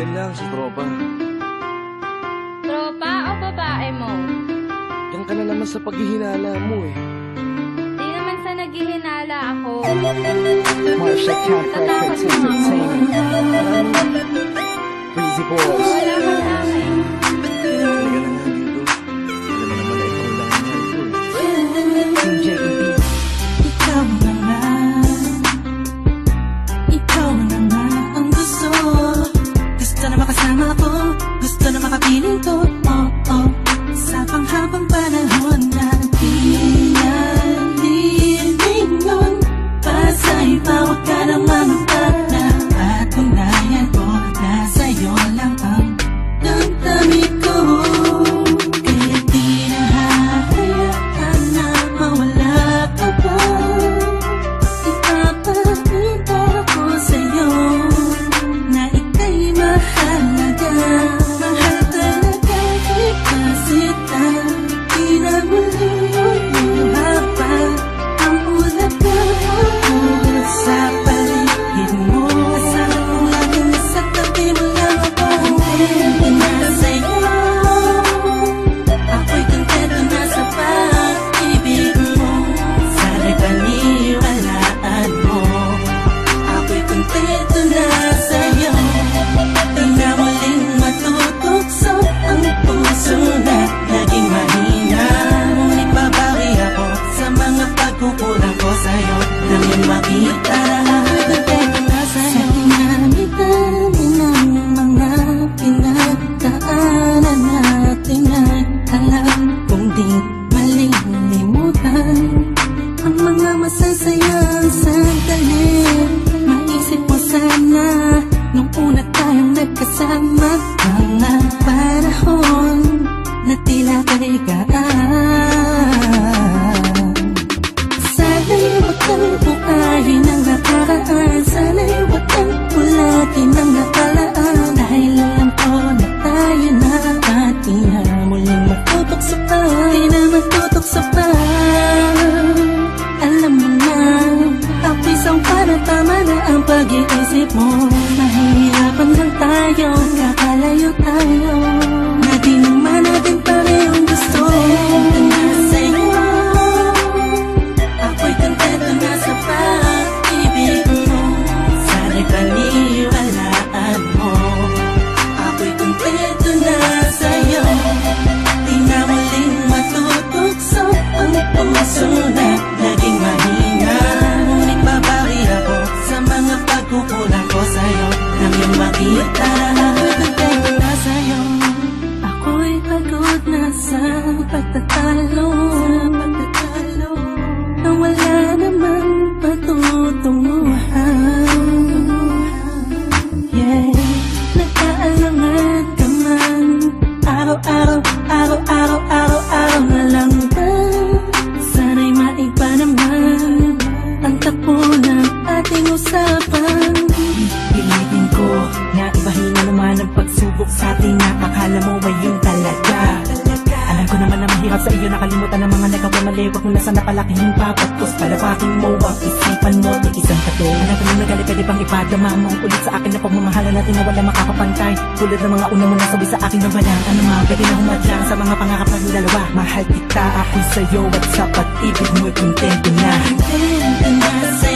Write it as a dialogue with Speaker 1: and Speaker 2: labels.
Speaker 1: Yan lang, si Tropa.
Speaker 2: Tropa o babae mo?
Speaker 1: Yan ka na naman sa paghihinala mo eh.
Speaker 2: Di naman sa naghihinala ako.
Speaker 3: Marsha Campbell Entertainment. Breezy Boys.
Speaker 2: Wala ka sa akin.
Speaker 1: Halika na nga dito. Alam mo naman na ikaw lang ang mahal ko eh.
Speaker 3: Team JEB.
Speaker 4: Ikaw na nga, ikaw na nga ang gusto. Gusto na makasama ko, gusto na makapiling ko. Oh, oh, sa panghabang panahon na pinalilingon. Pasa'y bawat ka ng manukat na patunayan ko na sa'yo lang ang damdamin ko. Kaya di na hahayaan na mawala ka pa. Ipapakita ko sa'yo na ika'y mahalaga. Mahal talaga kita sita. Di na muli haba ang ulaga sa paligid mo. Kasama ko lagi nasa tabi mo lang ako. Kontento na sa'yo, ako'y kontento na sa pag-ibig mo. Sana'y paniwalaan mo, ako'y kontento na sa'yo. Di na muling matutukso ang puso na naging mahina. Ngunit babawi ako sa mga pagkukulang ko sa'yo. Nang iyong makita, kontento na sa'yo. Sa dinami-dami ng mga pinagdaanan natin ay alam kong di malilimutan ang mga masasayang sandali. Maisip mo sana nung una tayong nagkasama, mga panahon na tila kay gaan. Sana'y wag kang bukahin ang nakaraan, sana'y wag kang ulatin ang nakalaan. Dahil alam ko na tayo na at di na muling matutok sa pa. Di na matutok sa pa. Alam mo na, ako isang para tama na ang pag-iisip mo. Mahihirapan lang tayo, kakalayo tayo, na di naman natin parehong gusto. Kontento na sa'yo, ako'y kontento na sa pag-ibig mo. Sana'y paniwalaan mo, ako'y kontento na sa'yo. Di na muling matutukso ang puso na naging mahina. Ngunit babawi ako sa mga pagkukulang ko sa'yo. Nang iyong makita, ako'y kontento na sa'yo. Ako'y pagod na sa pagtatalo, na wala namang patutunguhan. Yeah, nagkaalangan ka man, araw-araw, araw-araw, araw-araw na lang ba? Sana'y maiba naman ang takbo ng ating usapan. Pilitin ko na ibahin na naman ang pagsubok sa atin na akala mo ay yun talaga. Alam ko naman na mahirap sa iyo nakalimutan ang mga nagawa mali. Huwag mo na sana palakihin pa, pagkos palawakin mo ang isipan mo. Tigisan ka to. Alam ko na nagali, pwede bang ipadama mo ulit sa akin na pagmamahalan natin na wala makakapantay. Tulad ng mga una mo nasabi sa akin na walang ano ma, pwede na humadlang sa mga pangarap ng dalawa. Mahal kita, ako'y sa'yo at sa pag-ibig mo'y kontento na. Kontento na sa'yo.